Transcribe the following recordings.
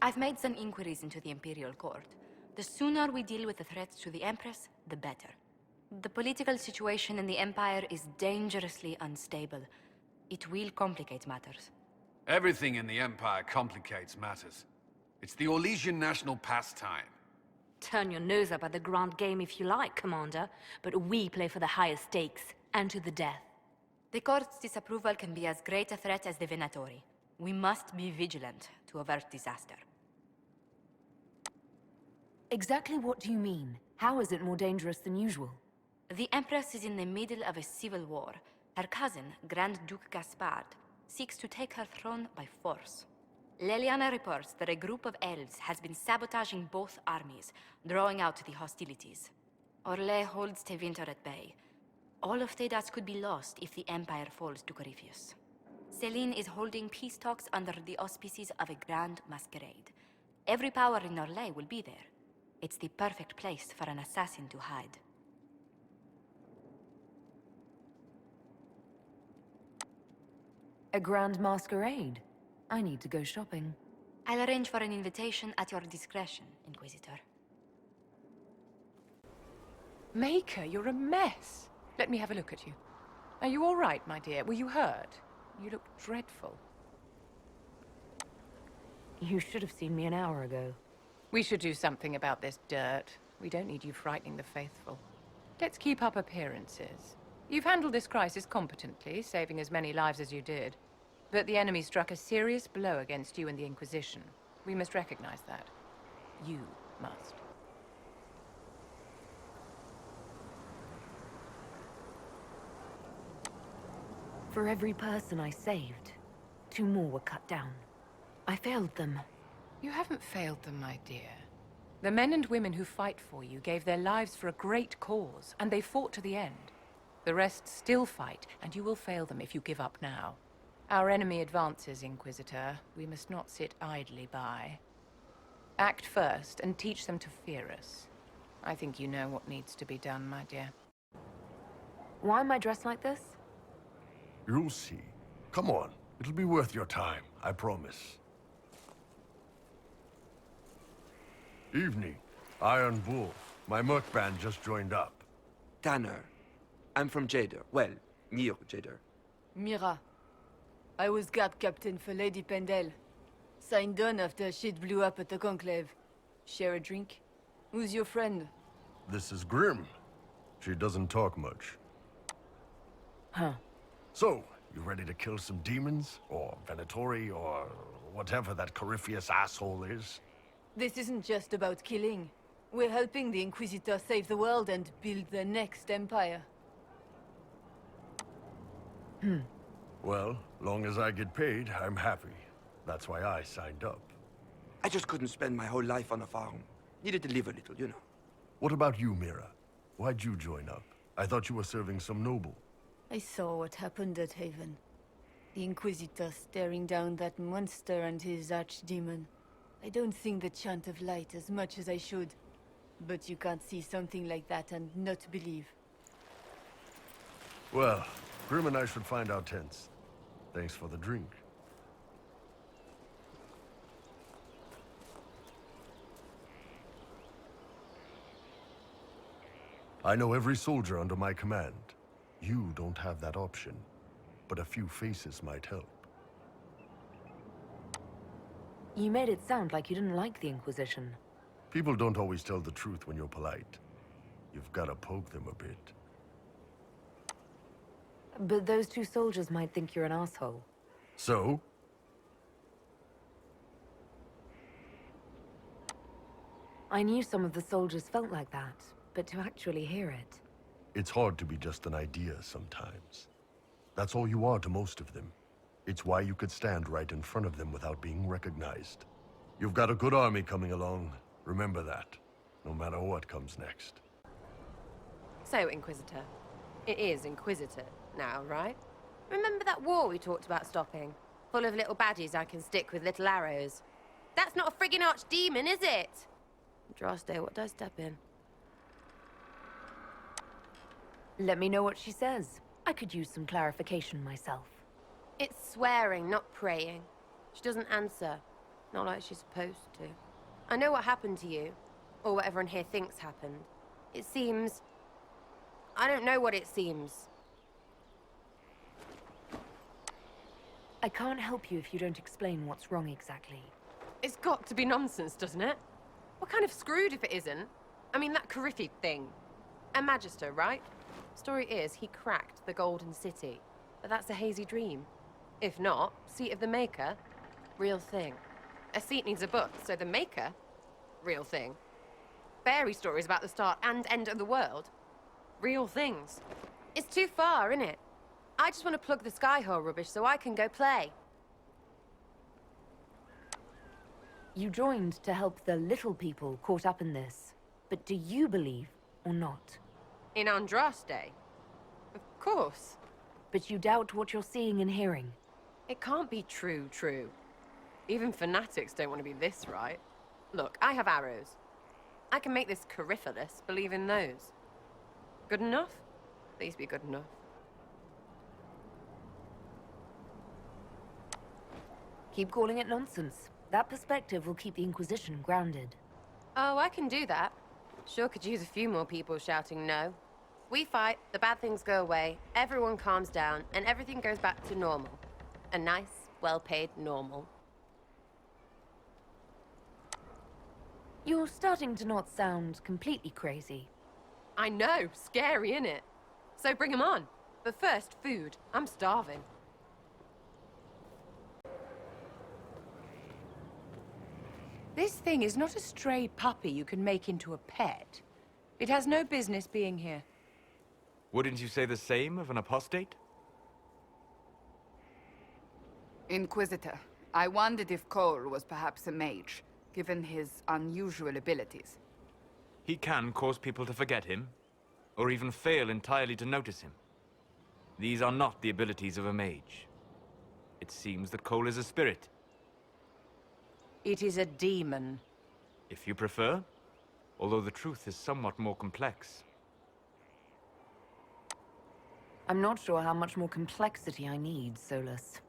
I've made some inquiries into the Imperial Court. The sooner we deal with the threats to the Empress, the better. The political situation in the Empire is dangerously unstable. It will complicate matters. Everything in the Empire complicates matters. It's the Orlesian national pastime. Turn your nose up at the grand game if you like, Commander, but we play for the highest stakes, and to the death. The Court's disapproval can be as great a threat as the Venatori. We must be vigilant to avert disaster. Exactly what do you mean? How is it more dangerous than usual? The Empress is in the middle of a civil war. Her cousin, Grand Duke Gaspard, seeks to take her throne by force. Leliana reports that a group of elves has been sabotaging both armies, drawing out the hostilities. Orlais holds Tevinter at bay. All of Thedas could be lost if the Empire falls to Corypheus. Celine is holding peace talks under the auspices of a grand masquerade. Every power in Orlais will be there. It's the perfect place for an assassin to hide. A grand masquerade? I need to go shopping. I'll arrange for an invitation at your discretion, Inquisitor. Maker, you're a mess. Let me have a look at you. Are you all right, my dear? Were you hurt? You look dreadful. You should have seen me an hour ago. We should do something about this dirt. We don't need you frightening the faithful. Let's keep up appearances. You've handled this crisis competently, saving as many lives as you did. But the enemy struck a serious blow against you and the Inquisition. We must recognize that. You must. For every person I saved, 2 more were cut down. I failed them. You haven't failed them, my dear. The men and women who fight for you gave their lives for a great cause, and they fought to the end. The rest still fight, and you will fail them if you give up now. Our enemy advances, Inquisitor. We must not sit idly by. Act first, and teach them to fear us. I think you know what needs to be done, my dear. Why am I dressed like this? You'll see. Come on. It'll be worth your time, I promise. Evening. Iron Bull. My merc band just joined up. Tanner. I'm from Jader. Well, near Jader. Mira. I was guard captain for Lady Pendel. Signed on after shit blew up at the Conclave. Share a drink? Who's your friend? This is Grim. She doesn't talk much. Huh. So, you ready to kill some demons? Or Venatori, or whatever that Corypheus asshole is? This isn't just about killing. We're helping the Inquisitor save the world and build the next empire. Well, long as I get paid, I'm happy. That's why I signed up. I just couldn't spend my whole life on a farm. Needed to live a little, you know. What about you, Mira? Why'd you join up? I thought you were serving some noble. I saw what happened at Haven. The Inquisitor staring down that monster and his archdemon. I don't think the chant of light as much as I should. But you can't see something like that and not believe. Well, Grim and I should find our tents. Thanks for the drink. I know every soldier under my command. You don't have that option, but a few faces might help. You made it sound like you didn't like the Inquisition. People don't always tell the truth when you're polite. You've got to poke them a bit. But those 2 soldiers might think you're an asshole. So? I knew some of the soldiers felt like that, but to actually hear it... It's hard to be just an idea sometimes. That's all you are to most of them. It's why you could stand right in front of them without being recognized. You've got a good army coming along. Remember that, no matter what comes next. So, Inquisitor. It is Inquisitor now, right? Remember that war we talked about stopping? Full of little baddies I can stick with little arrows. That's not a friggin' archdemon, is it? Droste, what does step in? Let me know what she says. I could use some clarification myself. It's swearing, not praying. She doesn't answer. Not like she's supposed to. I know what happened to you, or what everyone here thinks happened. It seems... I don't know what it seems. I can't help you if you don't explain what's wrong exactly. It's got to be nonsense, doesn't it? We're kind of screwed if it isn't. I mean, that Carriffy thing. A Magister, right? Story is, he cracked the Golden City. But that's a hazy dream. If not, Seat of the Maker, real thing. A seat needs a book, so the Maker, real thing. Fairy stories about the start and end of the world, real things. It's too far, innit? I just want to plug the Skyhold rubbish so I can go play. You joined to help the little people caught up in this. But do you believe or not? In Andraste? Of course. But you doubt what you're seeing and hearing. It can't be true. Even fanatics don't want to be this right. Look, I have arrows. I can make this Carifalus believe in those. Good enough? Please be good enough. Keep calling it nonsense. That perspective will keep the Inquisition grounded. Oh, I can do that. Sure could use a few more people shouting no. We fight, the bad things go away, everyone calms down, and everything goes back to normal. A nice, well-paid normal. You're starting to not sound completely crazy. I know, scary, innit? So bring 'em on. But first, food. I'm starving. This thing is not a stray puppy you can make into a pet. It has no business being here. Wouldn't you say the same of an apostate? Inquisitor, I wondered if Cole was perhaps a mage, given his unusual abilities. He can cause people to forget him, or even fail entirely to notice him. These are not the abilities of a mage. It seems that Cole is a spirit. It is a demon. If you prefer, although the truth is somewhat more complex. I'm not sure how much more complexity I need, Solus.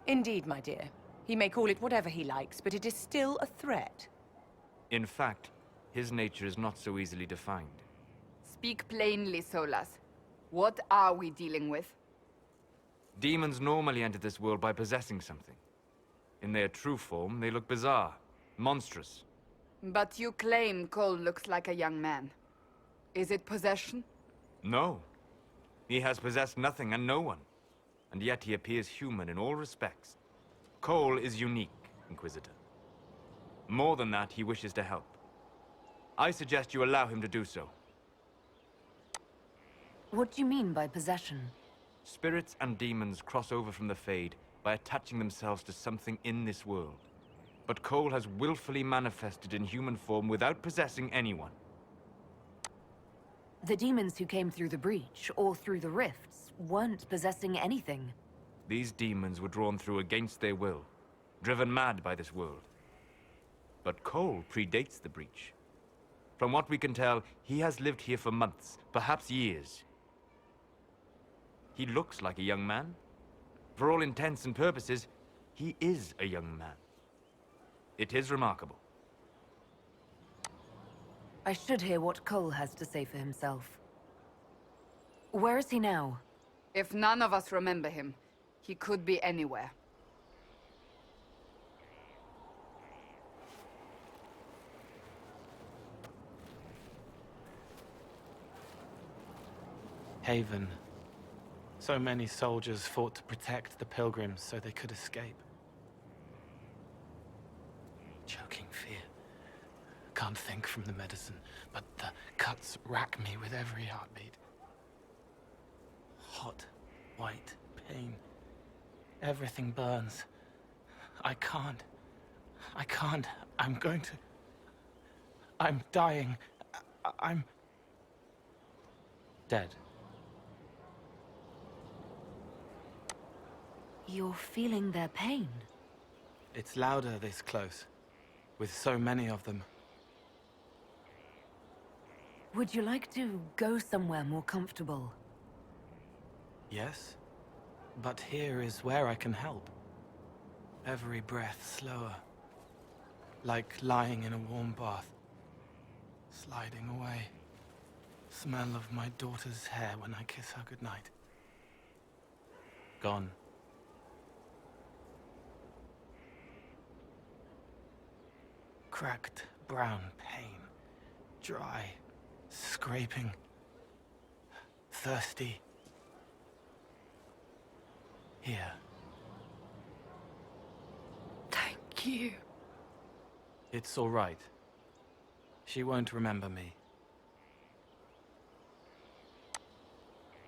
Indeed, my dear. He may call it whatever he likes, but it is still a threat. In fact, his nature is not so easily defined. Speak plainly, Solas. What are we dealing with? Demons normally enter this world by possessing something. In their true form, they look bizarre, monstrous. But you claim Cole looks like a young man. Is it possession? No. He has possessed nothing and no one. And yet he appears human in all respects. Cole is unique, Inquisitor. More than that, he wishes to help. I suggest you allow him to do so. What do you mean by possession? Spirits and demons cross over from the Fade by attaching themselves to something in this world. But Cole has willfully manifested in human form without possessing anyone. The demons who came through the breach, or through the rifts, weren't possessing anything. These demons were drawn through against their will, driven mad by this world. But Cole predates the breach. From what we can tell, he has lived here for months, perhaps years. He looks like a young man. For all intents and purposes, he is a young man. It is remarkable. I should hear what Cole has to say for himself. Where is he now? If none of us remember him, he could be anywhere. Haven. So many soldiers fought to protect the pilgrims so they could escape. Choking fear. Can't think from the medicine, but the cuts rack me with every heartbeat. Hot, white pain. Everything burns. I can't. I'm going to... I'm dying. I'm... dead. You're feeling their pain? It's louder this close, with so many of them. Would you like to go somewhere more comfortable? Yes, but here is where I can help. Every breath slower, Like lying in a warm bath. Sliding away. Smell of my daughter's hair when I kiss her goodnight. Gone. Cracked brown pain. Dry. Scraping. Thirsty. Here. Thank you. It's all right. She won't remember me.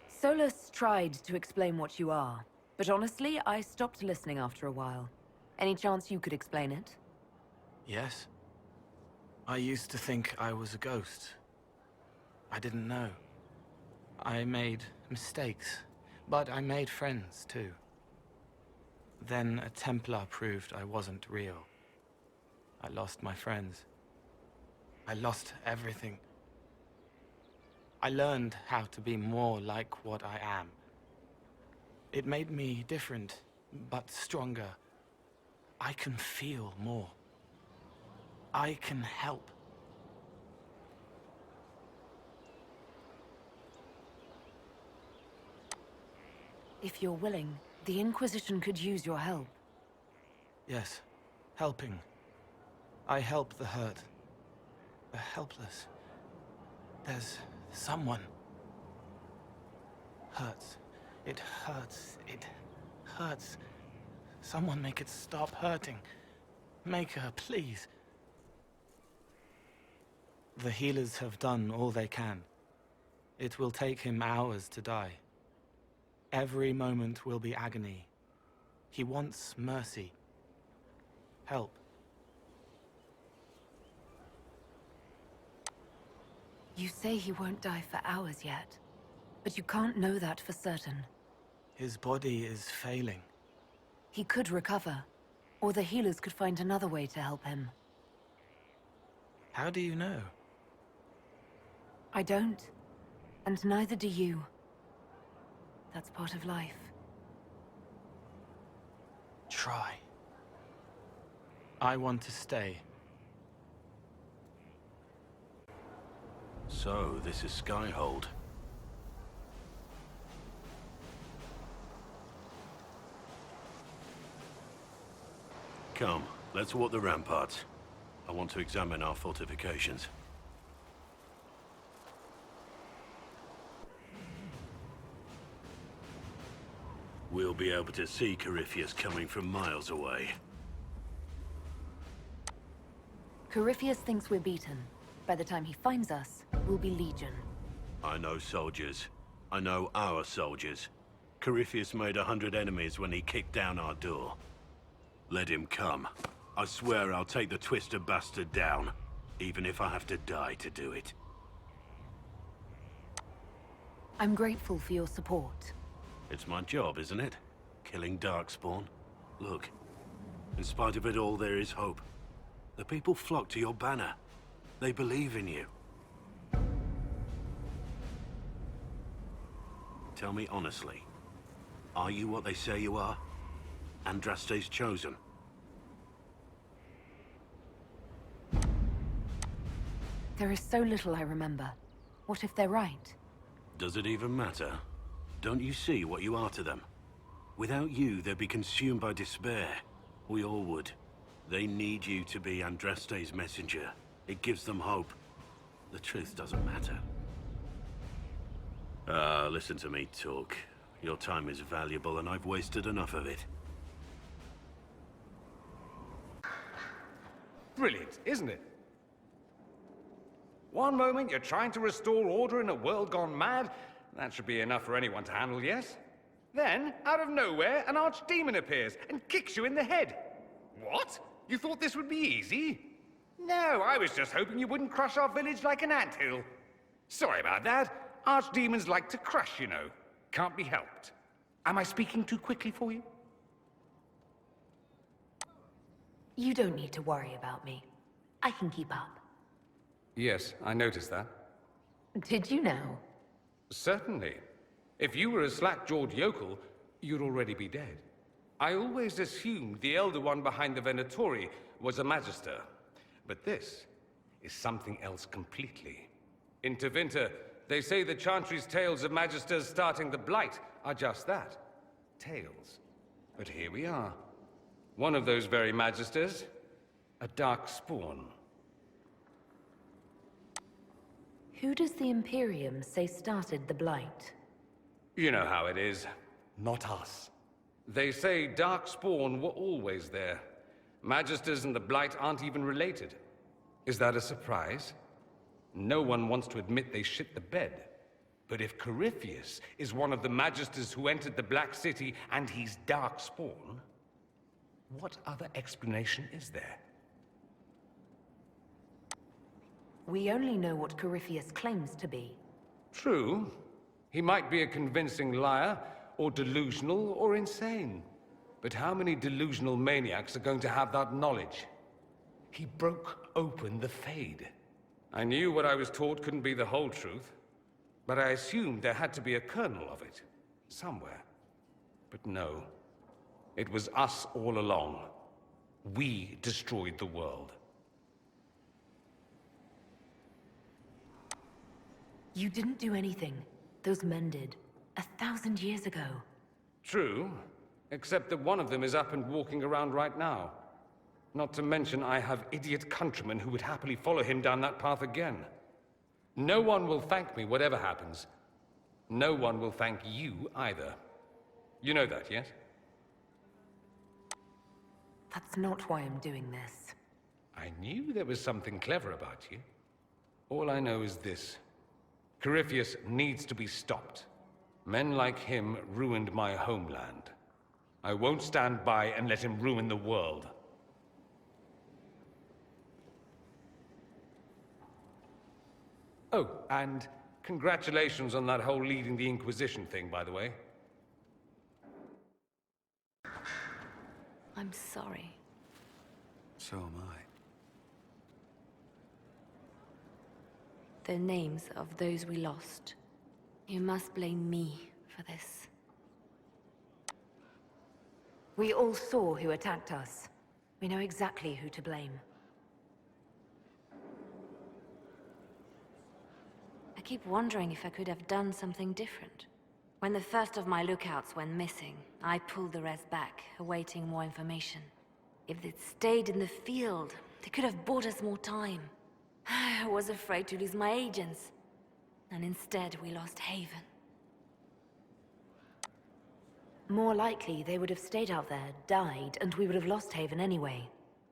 Solus tried to explain what you are, but honestly, I stopped listening after a while. Any chance you could explain it? Yes? I used to think I was a ghost. I didn't know. I made mistakes, but I made friends too. Then a Templar proved I wasn't real. I lost my friends. I lost everything. I learned how to be more like what I am. It made me different, but stronger. I can feel more. I can help. If you're willing, the Inquisition could use your help. Yes, helping. I help the hurt. The helpless. There's someone. Hurts. It hurts. It hurts. Someone make it stop hurting. Make her, please. The healers have done all they can. It will take him hours to die. Every moment will be agony. He wants mercy. Help. You say he won't die for hours yet, but you can't know that for certain. His body is failing. He could recover, or the healers could find another way to help him. How do you know? I don't, and neither do you. That's part of life. Try. I want to stay. So, this is Skyhold. Come, let's walk the ramparts. I want to examine our fortifications. We'll be able to see Corypheus coming from miles away. Corypheus thinks we're beaten. By the time he finds us, we'll be Legion. I know soldiers. I know our soldiers. Corypheus made 100 enemies when he kicked down our door. Let him come. I swear I'll take the Twister bastard down, even if I have to die to do it. I'm grateful for your support. It's my job, isn't it? Killing Darkspawn. Look, in spite of it all, there is hope. The people flock to your banner. They believe in you. Tell me honestly, are you what they say you are? Andraste's chosen? There is so little I remember. What if they're right? Does it even matter? Don't you see what you are to them? Without you, they'd be consumed by despair. We all would. They need you to be Andraste's messenger. It gives them hope. The truth doesn't matter. Listen to me talk. Your time is valuable and I've wasted enough of it. Brilliant, isn't it? One moment you're trying to restore order in a world gone mad. That should be enough for anyone to handle, yes? Then, out of nowhere, an archdemon appears and kicks you in the head. What? You thought this would be easy? No, I was just hoping you wouldn't crush our village like an anthill. Sorry about that. Archdemons like to crush, you know. Can't be helped. Am I speaking too quickly for you? You don't need to worry about me. I can keep up. Yes, I noticed that. Did you know? Certainly. If you were a slack-jawed yokel, you'd already be dead. I always assumed the Elder One behind the Venatori was a Magister. But this is something else completely. In Tevinter, they say the Chantry's tales of Magisters starting the Blight are just that. Tales. But here we are. One of those very Magisters. A dark spawn. Who does the Imperium say started the Blight? You know how it is. Not us. They say Darkspawn were always there. Magisters and the Blight aren't even related. Is that a surprise? No one wants to admit they shit the bed. But if Corypheus is one of the Magisters who entered the Black City and he's Darkspawn, what other explanation is there? We only know what Corypheus claims to be. True. He might be a convincing liar, or delusional, or insane. But how many delusional maniacs are going to have that knowledge? He broke open the Fade. I knew what I was taught couldn't be the whole truth, but I assumed there had to be a kernel of it, somewhere. But no. It was us all along. We destroyed the world. You didn't do anything. Those men did. 1,000 years ago. True, except that one of them is up and walking around right now. Not to mention I have idiot countrymen who would happily follow him down that path again. No one will thank me whatever happens. No one will thank you either. You know that, yes? That's not why I'm doing this. I knew there was something clever about you. All I know is this. Corypheus needs to be stopped. Men like him ruined my homeland. I won't stand by and let him ruin the world. Oh, and congratulations on that whole leading the Inquisition thing, by the way. I'm sorry. So am I. The names of those we lost. You must blame me for this. We all saw who attacked us. We know exactly who to blame. I keep wondering if I could have done something different. When the first of my lookouts went missing, I pulled the rest back, awaiting more information. If they'd stayed in the field, they could have bought us more time. I was afraid to lose my agents. And instead, we lost Haven. More likely, they would have stayed out there, died, and we would have lost Haven anyway.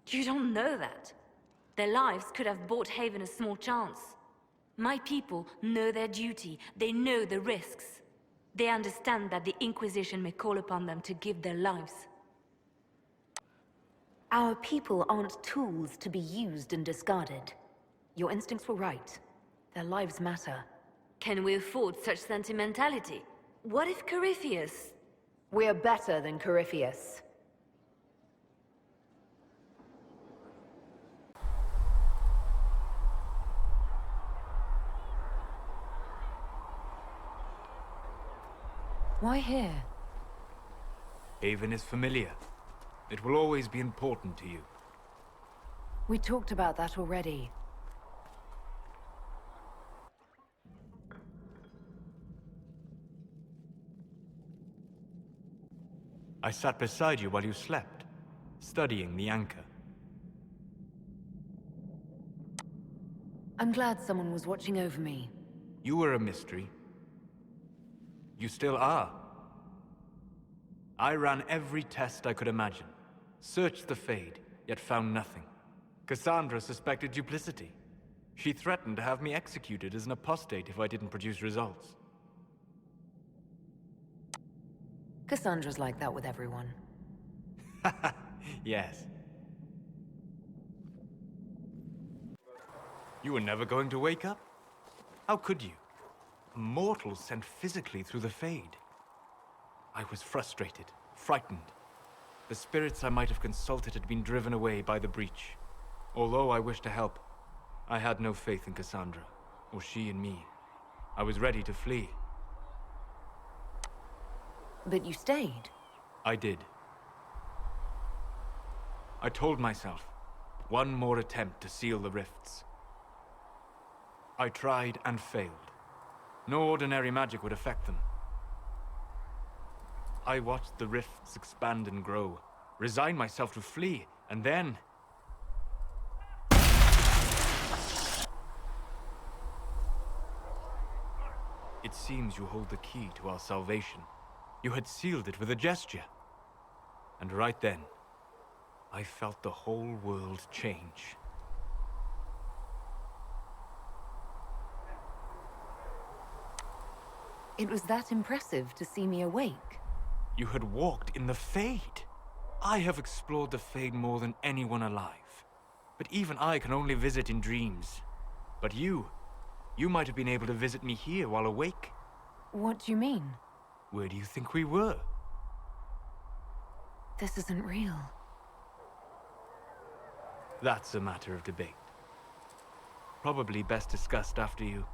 You don't know that. Their lives could have bought Haven a small chance. My people know their duty. They know the risks. They understand that the Inquisition may call upon them to give their lives. Our people aren't tools to be used and discarded. Your instincts were right. Their lives matter. Can we afford such sentimentality? What if Corypheus... We're better than Corypheus. Why here? Haven is familiar. It will always be important to you. We talked about that already. I sat beside you while you slept, studying the anchor. I'm glad someone was watching over me. You were a mystery. You still are. I ran every test I could imagine. Searched the Fade, yet found nothing. Cassandra suspected duplicity. She threatened to have me executed as an apostate if I didn't produce results. Cassandra's like that with everyone. Yes. You were never going to wake up? How could you? A mortal sent physically through the Fade. I was frustrated, frightened. The spirits I might have consulted had been driven away by the breach. Although I wished to help, I had no faith in Cassandra, or she in me. I was ready to flee. But you stayed. I did. I told myself, one more attempt to seal the rifts. I tried and failed. No ordinary magic would affect them. I watched the rifts expand and grow, resigned myself to flee, and then... It seems you hold the key to our salvation. You had sealed it with a gesture. And right then, I felt the whole world change. It was that impressive to see me awake. You had walked in the Fade. I have explored the Fade more than anyone alive. But even I can only visit in dreams. But you might have been able to visit me here while awake. What do you mean? Where do you think we were? This isn't real. That's a matter of debate. Probably best discussed after you